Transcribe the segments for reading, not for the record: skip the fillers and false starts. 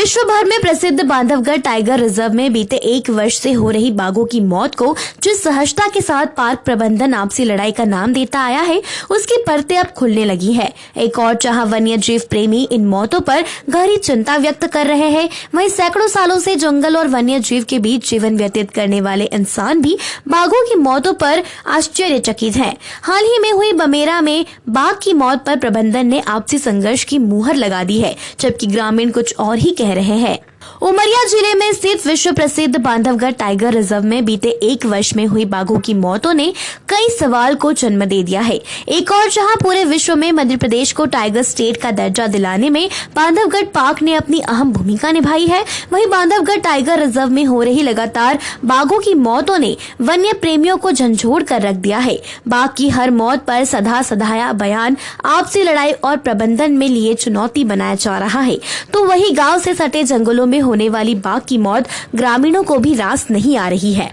विश्व भर में प्रसिद्ध बांधवगढ़ टाइगर रिजर्व में बीते 1 वर्ष से हो रही बाघों की मौत को जिस सहजता के साथ पार्क प्रबंधन आपसी लड़ाई का नाम देता आया है, उसकी परतें अब खुलने लगी है। एक और जहां वन्य जीव प्रेमी इन मौतों पर गहरी चिंता व्यक्त कर रहे हैं, वहीं सैकड़ों सालों से जंगल और वन्य जीव के बीच जीवन व्यतीत करने वाले इंसान भी बाघों की मौतों पर आश्चर्यचकित हैं। हाल ही में हुई बमेरा में बाघ की मौत पर प्रबंधन ने आपसी संघर्ष की मुहर लगा दी है, जबकि ग्रामीण कुछ और ही कह रहे हैं। उमरिया जिले में स्थित विश्व प्रसिद्ध बांधवगढ़ टाइगर रिजर्व में बीते 1 वर्ष में हुई बाघों की मौतों ने कई सवाल को जन्म दे दिया है। एक और जहां पूरे विश्व में मध्य प्रदेश को टाइगर स्टेट का दर्जा दिलाने में बांधवगढ़ पार्क ने अपनी अहम भूमिका निभाई है, वहीं बांधवगढ़ टाइगर रिजर्व में हो रही लगातार बाघों की मौतों ने वन्य प्रेमियों को झंझोड़ कर रख दिया है। बाघ की हर मौत पर सदा सधाया बयान आपसी लड़ाई और प्रबंधन में लिए चुनौती बनाया जा रहा है, तो वही गाँव से सटे जंगलों में होने वाली बाघ की मौत ग्रामीणों को भी रास नहीं आ रही है।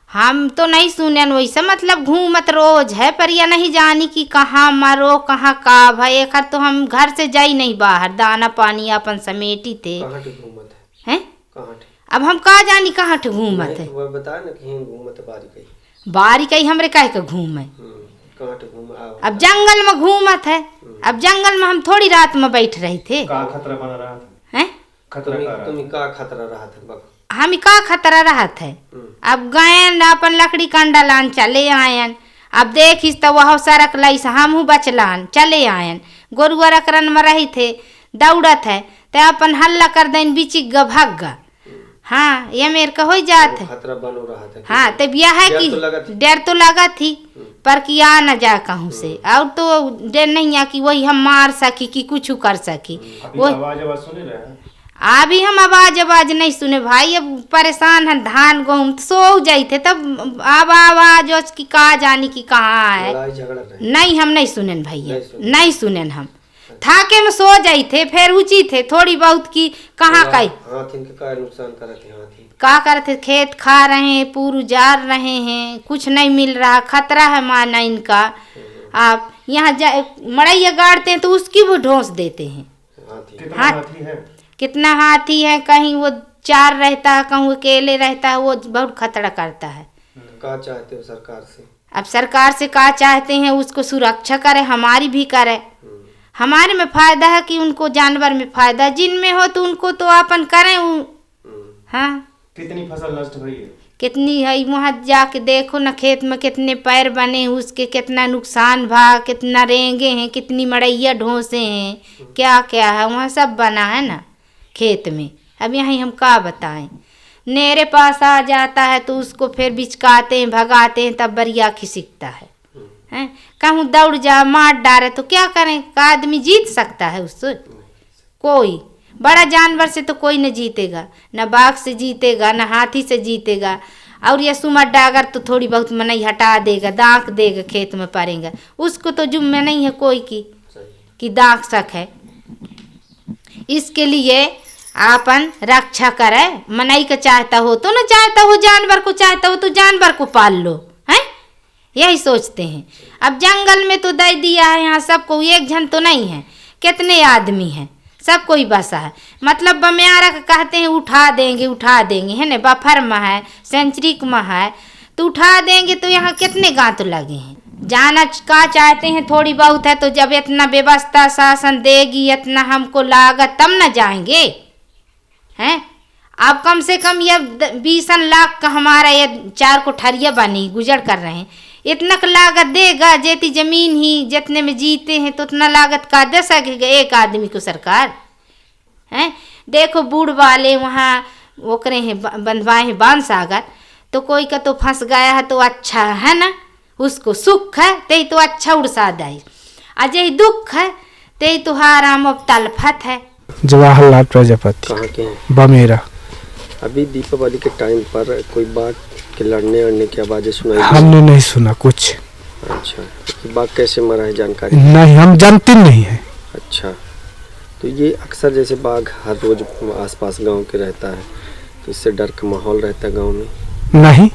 हम तो नहीं सुने वैसे, मतलब घूमत रोज है, पर यह नहीं जानी कि कहाँ मरो कहाँ का भाई। एक तो हम घर से जाई नहीं बाहर, दाना पानी अपन समेटी थे हैं। अब हम कहाँ जानी कहाँ ठे घूमत है, बारी कही हमरे कह के घूम है। अब जंगल में घूमत है, अब जंगल में हम थोड़ी रात में बैठ रहे थे। खतरा बना रहा है तुम्हें का खतरा रहा था? हम का खतरा रहा थे। अब गए अपन लकड़ी कंडा लान चले आयन, अब देखिस तो वह सरक लईस हम बचलान चले आयन। गोरुआ रकरन में रही थे, दौड़त है तो अपन हल्ला कर देन बीची भाग गा। हाँ, ये मेरे का हो जात है, खतरा बनो रहा था। हाँ, तब यह है कि डर तो लगा थी, पर कि आ न जा कहूँ से, और तो डर नहीं है कि वही हम मार सकी कि कुछ कर सकी। वो आवाज सुने रहे अभी हम आवाज नहीं सुने भाई। अब परेशान है, धान गेहूं सो जाई थे, तब अब आवाज की कहा जानी कि कहाँ है। नहीं, हम नहीं सुने भैया, नहीं सुने हम। थाके में सो जाई थे, फिर ऊंची थे थोड़ी बहुत की कहाँ का नुकसान करते का करते, खेत खा रहे हैं, पूरू जार रहे हैं, कुछ नहीं मिल रहा, खतरा है माना इनका। आप यहाँ मड़ैया गाड़ते हैं तो उसकी वो ढोंस देते हैं। कितना हाथी है, कहीं वो 4 रहता है, कहीं अकेले रहता है, वो बहुत खतरा करता है। क्या चाहते हो सरकार से? अब सरकार से क्या चाहते हैं, उसको सुरक्षा करे, हमारी भी करे। हमारे में फायदा है कि उनको जानवर में फायदा, जिनमें हो तो उनको तो अपन करें। हाँ, कितनी फसल नष्ट हुई है? कितनी है, वहाँ जाके देखो ना, खेत में कितने पैर बने, उसके कितना नुकसान भा, कितना रेंगे हैं, कितनी मड़ैया ढोंसे हैं, क्या क्या है वहाँ सब बना है ना खेत में। अब यहीं हम क्या बताएं, नेरे पास आ जाता है तो उसको फिर बिचकाते हैं, भगाते हैं, तब बरिया खिसकता है। हैं, कहूँ दौड़ जा मार डाले तो क्या करें, का आदमी जीत सकता है उससे? कोई बड़ा जानवर से तो कोई न जीतेगा, न बाघ से जीतेगा, न हाथी से जीतेगा। और ये सुमर डागर तो थोड़ी बहुत मनई हटा देगा, दांक देगा, खेत में पड़ेगा, उसको तो जुम्मे नहीं है कोई की दांक सक है। इसके लिए आपन रक्षा करे, मनई का चाहता हो तो न चाहता हो, जानवर को चाहता हो तो जानवर को पाल लो, हैं, यही सोचते हैं। अब जंगल में तो दे दिया है, यहाँ सबको, एक जन तो नहीं है, कितने आदमी हैं, सब कोई बसा है। मतलब बमियारा का कहते हैं उठा देंगे है ना, बफर में है, सेंचुरी में है, तो उठा देंगे तो यहाँ कितने गांत लगे हैं। जाना का चाहते हैं थोड़ी बहुत है, तो जब इतना व्यवस्था शासन देगी, इतना हमको लागत, तब न जाएंगे हैं। अब कम से कम ये 20 लाख का हमारा ये 4 कोठरिया बनी गुजर कर रहे हैं, इतना लागत देगा। जेती जमीन ही जितने में जीते हैं तो उतना लागत का दे सकेगा एक आदमी को सरकार हैं। देखो बूढ़ वाले वहाँ ओकरे हैं, बंधवाए हैं बांध सागर, तो कोई का तो फंस गया है तो अच्छा है ना, उसको सुख है ते तो अच्छा उड़सा दाई, अजय दुख है ते तो हाराम अब तलफत है। जवाहरलाल प्रजापति, बमेरा। अभी दीपावली के टाइम पर कोई बाघ के लड़ने की आवाजें सुनाई? हमने नहीं सुना कुछ। अच्छा, बाघ कैसे मरा है जानकारी नहीं, हम जानते नहीं है। अच्छा, तो ये अक्सर जैसे बाघ हर रोज आसपास गांव के रहता है, तो इससे डर का माहौल रहता है गांव में? नहीं,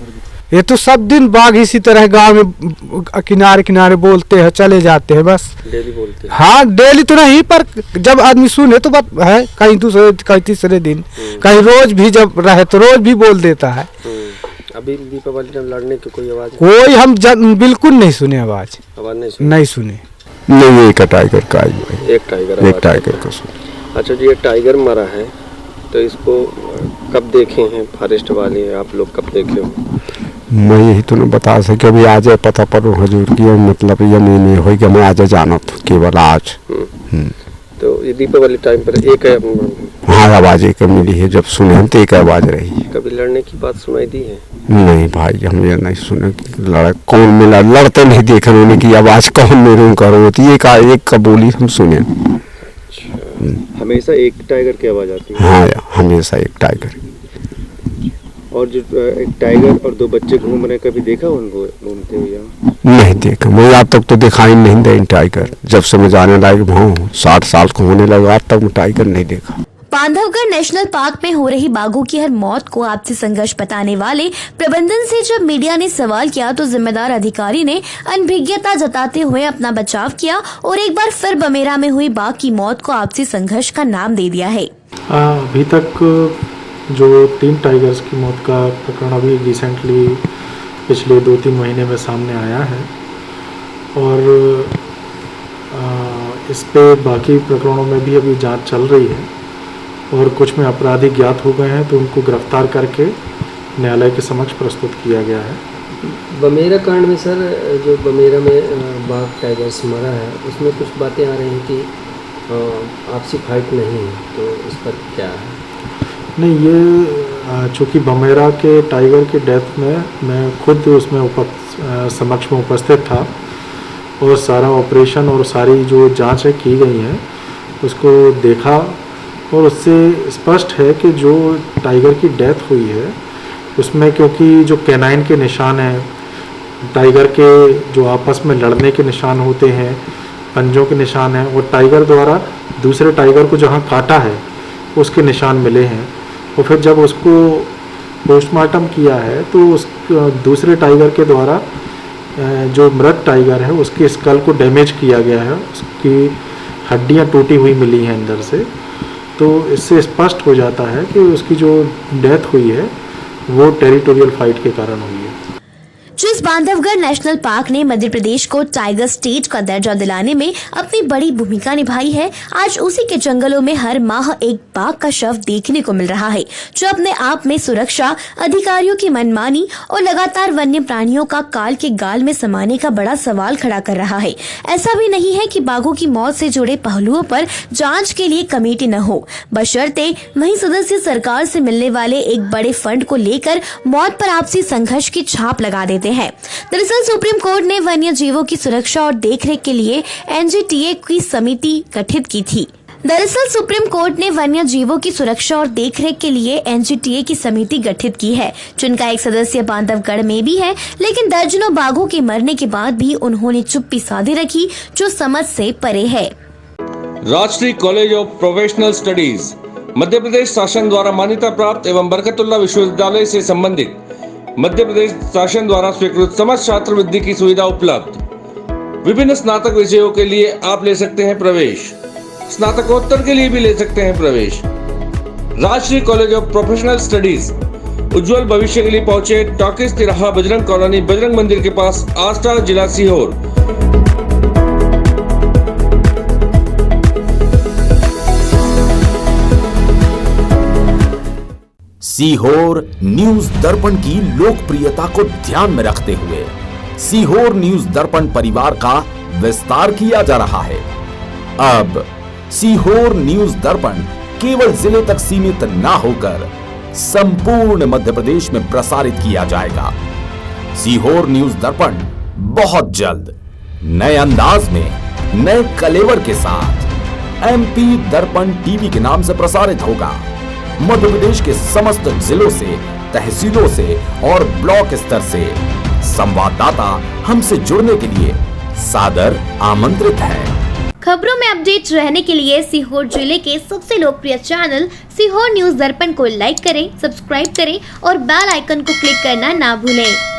ये तो सब दिन बाघ इसी तरह गांव में किनारे किनारे बोलते हैं, चले जाते हैं बस। डेली बोलते हैं? हाँ डेली तो नहीं, पर जब आदमी सुने तो बात है, कहीं दूसरे कहीं तीसरे दिन, कहीं रोज भी जब रहे तो रोज भी बोल देता है। अभी दीपावली में लड़ने की कोई आवाज? कोई हम बिल्कुल नहीं सुने आवाज नहीं सुने। नहीं, एक टाइगर का एक टाइगर का सुना। अच्छा जी, ये टाइगर मरा है तो इसको कब देखे हैं फॉरेस्ट वाले, आप लोग कब देखे हो? मैं यही तो नहीं बता सके, अभी आज पता पर हजूर की मतलब ये नहीं हो कि मैं आज जाना तो केवल आज। तो ये दीपावली टाइम पर एक हाँ आवाज एक मिली है, जब सुने तो एक आवाज रही है। कभी लड़ने की बात सुनाई दी है? नहीं भाई, हम ये नहीं सुने कि कौन में लड़ते नहीं देखे उन्होंने की आवाज कौन में रूम कर होती है, एक का बोली हम सुने। हमेशा एक टाइगर की आवाज आती है? हाँ हमेशा एक टाइगर। और जो एक टाइगर और दो बच्चे घूम रहे, कभी देखा उनको घूमते हुए यहाँ? नहीं देखा, मैं आज तक तो दिखाई नहीं दे टाइगर, जब से मैं जाने लायक हूँ 60 साल को होने लगा, आज तक मैं टाइगर नहीं देखा। बांधवगढ़ नेशनल पार्क में हो रही बाघों की हर मौत को आपसी संघर्ष बताने वाले प्रबंधन से जब मीडिया ने सवाल किया तो जिम्मेदार अधिकारी ने अनभिज्ञता जताते हुए अपना बचाव किया और एक बार फिर बमेरा में हुई बाघ की मौत को आपसी संघर्ष का नाम दे दिया है। अभी तक जो 3 टाइगर्स की मौत का प्रकरण अभी रिसेंटली पिछले 2-3 महीने में सामने आया है और इस पे बाकी प्रकरणों में भी अभी जांच चल रही है और कुछ में अपराधी ज्ञात हो गए हैं तो उनको गिरफ्तार करके न्यायालय के समक्ष प्रस्तुत किया गया है। बमेरा कांड में सर, जो बमेरा में बाघ टाइगर्स मरा है उसमें कुछ बातें आ रही हैं कि आपसी फाइट नहीं है, तो इस पर क्या है? नहीं, ये चूँकि बमेरा के टाइगर की डेथ में मैं खुद उसमें समक्ष में उपस्थित था और सारा ऑपरेशन और सारी जो जांचें की गई हैं उसको देखा और उससे स्पष्ट है कि जो टाइगर की डेथ हुई है उसमें क्योंकि जो कैनाइन के निशान हैं, टाइगर के जो आपस में लड़ने के निशान होते हैं, पंजों के निशान हैं और टाइगर द्वारा दूसरे टाइगर को जहाँ काटा है उसके निशान मिले हैं। और फिर जब उसको पोस्टमार्टम किया है तो उस दूसरे टाइगर के द्वारा जो मृत टाइगर है उसके स्कल को डैमेज किया गया है, उसकी हड्डियां टूटी हुई मिली हैं अंदर से। तो इससे स्पष्ट हो जाता है कि उसकी जो डेथ हुई है वो टेरिटोरियल फाइट के कारण हुई है। जिस बांधवगढ़ नेशनल पार्क ने मध्य प्रदेश को टाइगर स्टेट का दर्जा दिलाने में अपनी बड़ी भूमिका निभाई है, आज उसी के जंगलों में हर माह एक बाघ का शव देखने को मिल रहा है, जो अपने आप में सुरक्षा, अधिकारियों की मनमानी और लगातार वन्य प्राणियों का काल के गाल में समाने का बड़ा सवाल खड़ा कर रहा है। ऐसा भी नहीं है कि बाघों की मौत से जुड़े पहलुओं पर जांच के लिए कमेटी न हो, बशर्ते वही सदस्य सरकार से मिलने वाले एक बड़े फंड को लेकर मौत पर आपसी संघर्ष की छाप लगा देते हैं। दरअसल सुप्रीम कोर्ट ने वन्य जीवों की सुरक्षा और देखरेख के लिए एनजीटीए की समिति गठित की थी। दरअसल सुप्रीम कोर्ट ने वन्य जीवों की सुरक्षा और देखरेख के लिए एनजीटीए की समिति गठित की है, जिनका एक सदस्य बांधवगढ़ में भी है, लेकिन दर्जनों बाघों के मरने के बाद भी उन्होंने चुप्पी साधे रखी, जो समझ से परे है। राष्ट्रीय college of professional studies Madhya Pradesh शासन द्वारा मान्यता प्राप्त एवं बरकतुल्लाह विश्वविद्यालय से संबंधित मध्य प्रदेश शासन द्वारा स्वीकृत समस्त छात्रवृत्ति की सुविधा उपलब्ध। विभिन्न स्नातक विषयों के लिए आप ले सकते हैं प्रवेश, स्नातकोत्तर के लिए भी ले सकते हैं प्रवेश। राष्ट्रीय कॉलेज ऑफ प्रोफेशनल स्टडीज उज्जवल भविष्य के लिए पहुंचे टॉकीज तिराहा बजरंग कॉलोनी बजरंग मंदिर के पास, आस्था, जिला सीहोर। सीहोर न्यूज दर्पण की लोकप्रियता को ध्यान में रखते हुए सीहोर न्यूज दर्पण परिवार का विस्तार किया जा रहा है। अब सीहोर न्यूज दर्पण केवल जिले तक सीमित ना होकर संपूर्ण मध्य प्रदेश में प्रसारित किया जाएगा। सीहोर न्यूज दर्पण बहुत जल्द नए अंदाज में, नए कलेवर के साथ एमपी दर्पण टीवी के नाम से प्रसारित होगा। मध्य प्रदेश के समस्त जिलों से, तहसीलों से और ब्लॉक स्तर से संवाददाता हमसे जुड़ने के लिए सादर आमंत्रित हैं। खबरों में अपडेट रहने के लिए सीहोर जिले के सबसे लोकप्रिय चैनल सीहोर न्यूज दर्पण को लाइक करें, सब्सक्राइब करें और बेल आइकन को क्लिक करना ना भूलें।